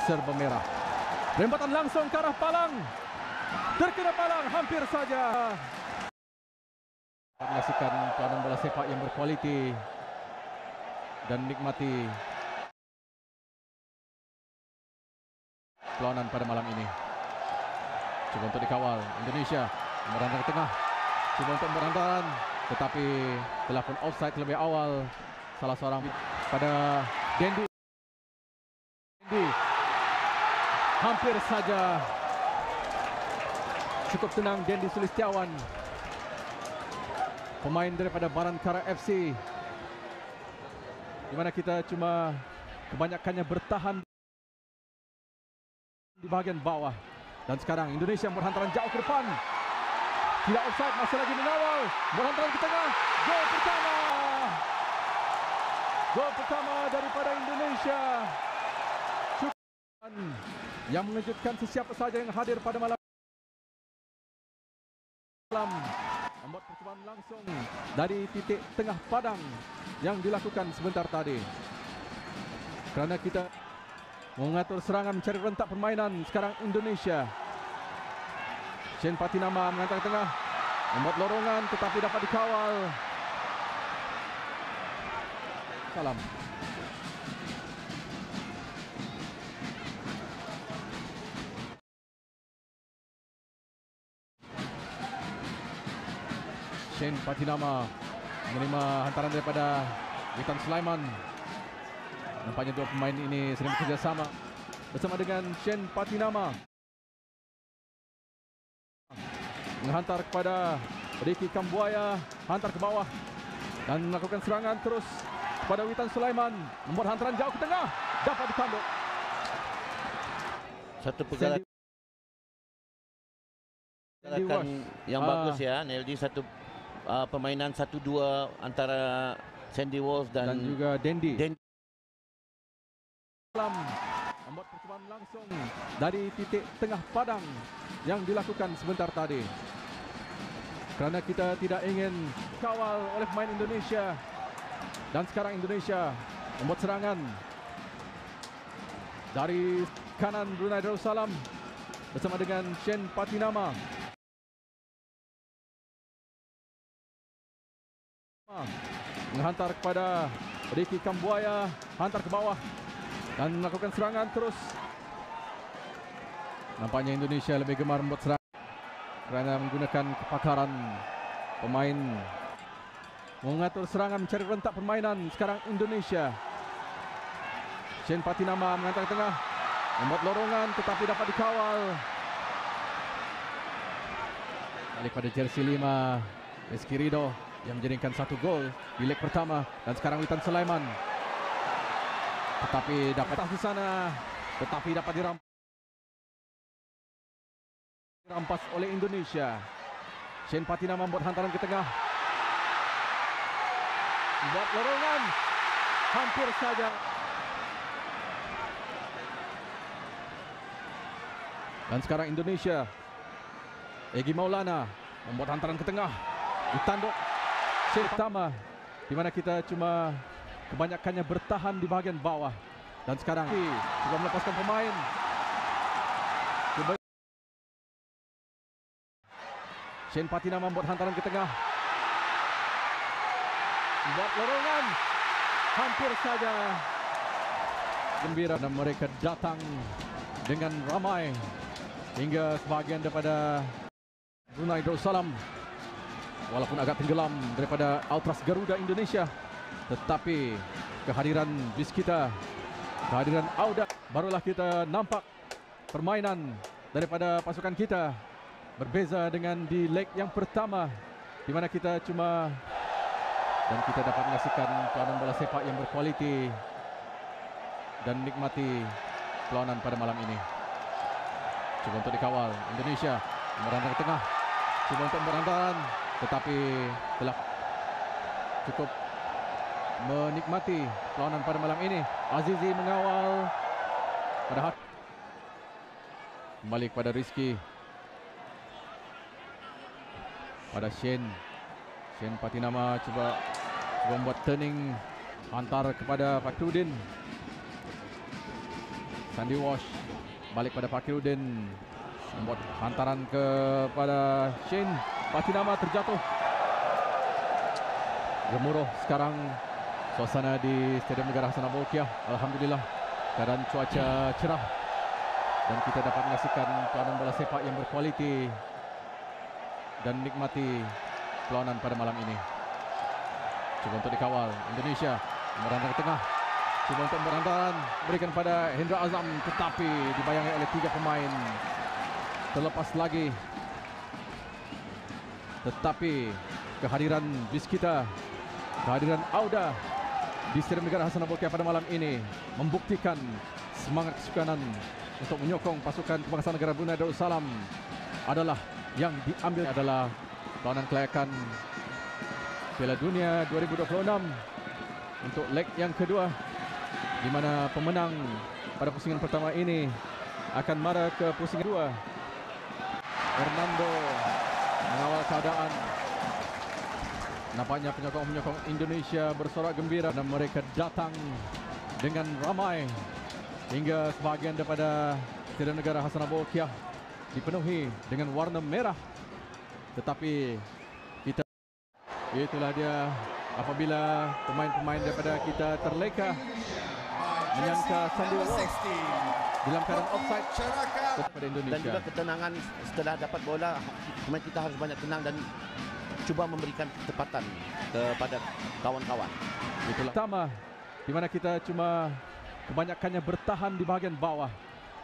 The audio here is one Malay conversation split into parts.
serba merah. Perempatan langsung ke arah palang. Terkena palang hampir saja. Menyaksikan perlawanan bola sepak yang berkualiti dan nikmati perlawanan pada malam ini. Cuba untuk dikawal Indonesia, merantau ke tengah. Cuba untuk berantaran, tetapi telah pun offside terlebih awal. Salah seorang pada Dendi. Hampir saja. Cukup tenang Dendi Sulistiawan, pemain daripada Barangkara FC, di mana kita cuma kebanyakannya bertahan di bahagian bawah. Dan sekarang Indonesia berhantaran jauh ke depan. Tidak offside, masih lagi mengawal. Berhantaran ke tengah. Gol pertama. Gol pertama daripada Indonesia. Yang mengejutkan sesiapa saja yang hadir pada malam. Membuat percobaan langsung dari titik tengah padang yang dilakukan sebentar tadi. Kerana kita mengatur serangan, mencari rentak permainan. Sekarang Indonesia. Shane Patinama mengantar ke tengah, membuat lorongan tetapi dapat dikawal. Salam. Shane Patinama menerima hantaran daripada Witan Sulaiman. Nampaknya dua pemain ini sering bekerjasama bersama dengan Shane Patinama. Menghantar kepada Ricky Kambuaya, hantar ke bawah dan melakukan serangan terus kepada Witan Sulaiman. Membuat hantaran jauh ke tengah, dapat ditanduk. Satu pergerakan yang bagus ya, Neldi. Satu permainan 1-2 antara Sandy Walsh dan juga Dendi. Membuat percobaan langsung dari titik tengah padang yang dilakukan sebentar tadi. Kerana kita tidak ingin kawal oleh pemain Indonesia. Dan sekarang Indonesia membuat serangan dari kanan Brunei Darussalam bersama dengan Shane Patinama. Menghantar kepada Ricky Kambuaya, hantar ke bawah dan melakukan serangan terus. Nampaknya Indonesia lebih gemar membuat serangan kerana menggunakan kepakaran pemain mengatur serangan, mencari rentak permainan. Sekarang Indonesia. Shane Patinama mengantar ke tengah, membuat lorongan tetapi dapat dikawal. Balik pada jersey 5 Rizky Ridho yang menjadikan satu gol di leg pertama. Dan sekarang Witan Sulaiman, tetapi dapat di sana, tetapi dapat dirampas oleh Indonesia. Shane Patinama membuat hantaran ke tengah, membuat lorongan, hampir saja. Dan sekarang Indonesia. Egy Maulana membuat hantaran ke tengah, ditanduk Shane pertama, di mana kita cuma kebanyakannya bertahan di bahagian bawah. Dan sekarang coba melepaskan pemain. Shane Patinama membuat hantaran ke tengah, membuat lorongan, hampir saja. Gembira dan mereka datang dengan ramai hingga sebahagian daripada Brunei Darussalam. Walaupun agak tenggelam daripada Ultras Garuda Indonesia, tetapi kehadiran bis kita, kehadiran Auda, barulah kita nampak permainan daripada pasukan kita berbeza dengan di leg yang pertama, di mana kita cuma dan kita dapat menyaksikan perlawanan bola sepak yang berkualiti dan nikmati perlawanan pada malam ini. Cuba untuk dikawal Indonesia, merantau ke tengah, cuba untuk berantaran, tetapi telah cukup menikmati perlawanan pada malam ini. Azizi mengawal pada hak, kembali kepada Rizky, pada Shane Patinama cuba membuat turning, hantar kepada Fakhruddin. Sandy Walsh balik pada Fakhruddin, membuat hantaran kepada Shane. Patinama terjatuh. Gemuruh sekarang suasana di Stadium Negara Hassanah Bolkiah. Alhamdulillah keadaan cuaca cerah dan kita dapat menyaksikan perlawanan bola sepak yang berkualiti dan nikmati perlawanan pada malam ini. Cuba untuk dikawal Indonesia, merantau ke tengah. Cuba untuk berantaran, berikan pada Hendra Azam, tetapi dibayangi oleh 3 pemain. Terlepas lagi. Tetapi kehadiran Biskita, kehadiran Auda di Stadium Negara Hassanah Bolkiah pada malam ini membuktikan semangat kesukanan untuk menyokong pasukan kebangsaan negara Brunei Darussalam adalah yang diambil adalah perlawanan kelayakan Piala Dunia 2026 untuk leg yang kedua, di mana pemenang pada pusingan pertama ini akan mara ke pusingan kedua. Hernando mengawal keadaan. Nampaknya penyokong-penyokong Indonesia bersorak gembira dan mereka datang dengan ramai hingga sebahagian daripada Stadium Negara Hassanah Bolkiah dipenuhi dengan warna merah. Tetapi kita, itulah dia apabila pemain-pemain daripada kita terleka menyangka Sandy Walsh dalam keadaan offside kepada Indonesia. Dan juga ketenangan setelah dapat bola, pemain kita harus banyak tenang dan cuba memberikan ketepatan kepada kawan-kawan. Itulah pertama di mana kita cuma kebanyakannya bertahan di bahagian bawah,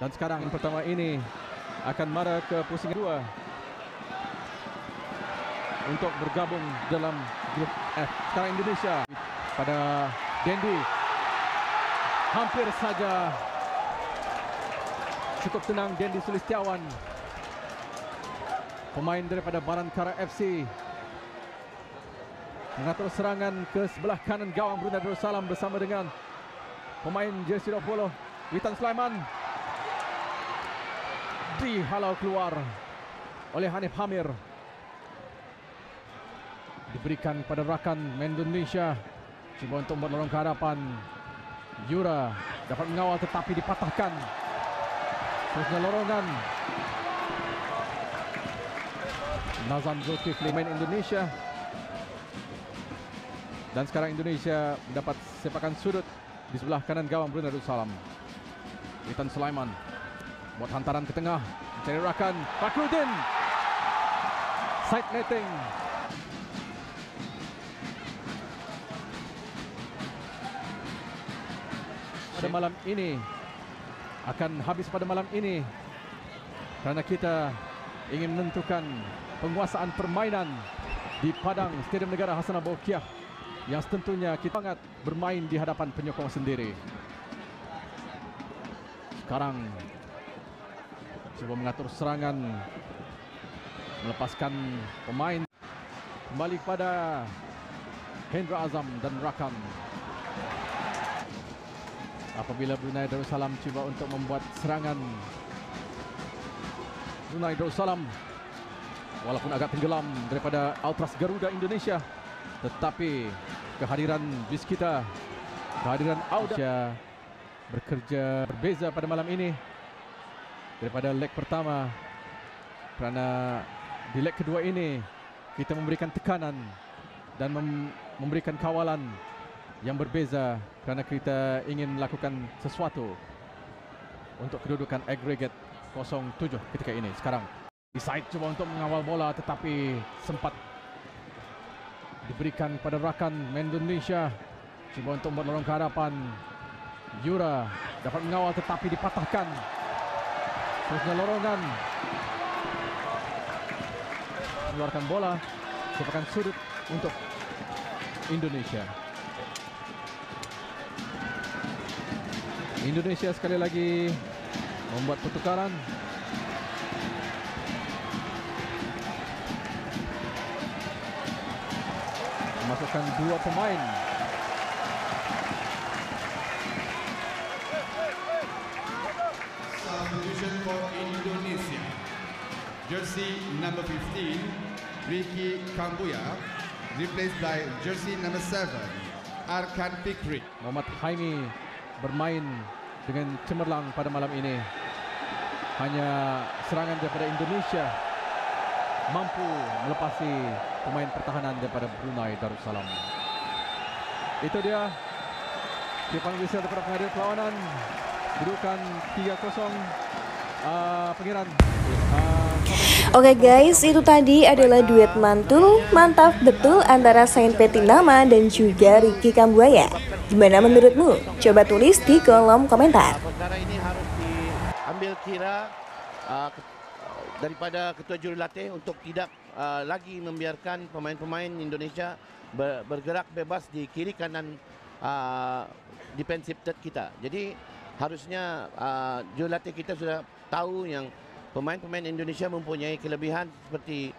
dan sekarang yang pertama ini akan mara ke pusingan kedua untuk bergabung dalam grup F. Sekarang Indonesia pada Dendi hampir saja cukup tenang. Dendi Sulistiawan, pemain daripada Barankara FC, mengatur serangan ke sebelah kanan gawang Brunei Darussalam bersama dengan pemain jersey 20 Witan Sulaiman. Dihalau keluar oleh Hanif Hamir. Diberikan pada rakan main Indonesia. Cuba untuk menolong ke hadapan. Yura dapat mengawal tetapi dipatahkan. Terusnya lorongan. Nazan Zulkifli main Indonesia. Dan sekarang Indonesia mendapat sepakan sudut di sebelah kanan gawang Brunei Darussalam. Witan Sulaiman buat hantaran ke tengah, mencari rakan. Fakhruddin side netting. Pada malam ini akan habis pada malam ini kerana kita ingin menentukan penguasaan permainan di padang Stadium Negara Hassanah Bolkiah yang tentunya kita sangat bermain di hadapan penyokong sendiri. Sekarang coba mengatur serangan, melepaskan pemain kembali kepada Hendra Azam dan rakan. Apabila Brunei Darussalam cuba untuk membuat serangan, Brunei Darussalam walaupun agak tenggelam daripada Ultras Garuda Indonesia, tetapi kehadiran Biskita, kehadiran Auda bekerja berbeza pada malam ini daripada leg pertama, kerana di leg kedua ini kita memberikan tekanan dan memberikan kawalan yang berbeza kerana kita ingin melakukan sesuatu untuk kedudukan agregat 0-7 ketika ini. Sekarang Isaid cuba untuk mengawal bola tetapi sempat diberikan pada rakan main Indonesia. Cuba untuk menolong ke hadapan. Yura dapat mengawal tetapi dipatahkan. Terusnya lorongan. Keluarkan bola, sepakan sudut untuk Indonesia. Indonesia sekali lagi membuat pertukaran. Memasukkan 2 pemain. Substitution for Indonesia. Jersey number 15, Ricky Kambuya, replaced by jersey number 7, Arkan Fikri. Muhammad Haimi bermain dengan cemerlang pada malam ini. Hanya serangan daripada Indonesia mampu melepasi pemain pertahanan daripada Brunei Darussalam. Itu dia dipanggil daripada pengadil perlawanan. Kedudukan 3-0. Pengiran. Oke guys, itu tadi adalah duet mantul mantap betul antara Sain Petinama dan juga Ricky Kambuaya. Gimana menurutmu? Coba tulis di kolom komentar. Perkara ini harus diambil kira daripada ketua jurulatih untuk tidak lagi membiarkan pemain-pemain Indonesia bergerak bebas di kiri kanan defensive third kita. Jadi harusnya jurulatih kita sudah tahu yang pemain-pemain Indonesia mempunyai kelebihan seperti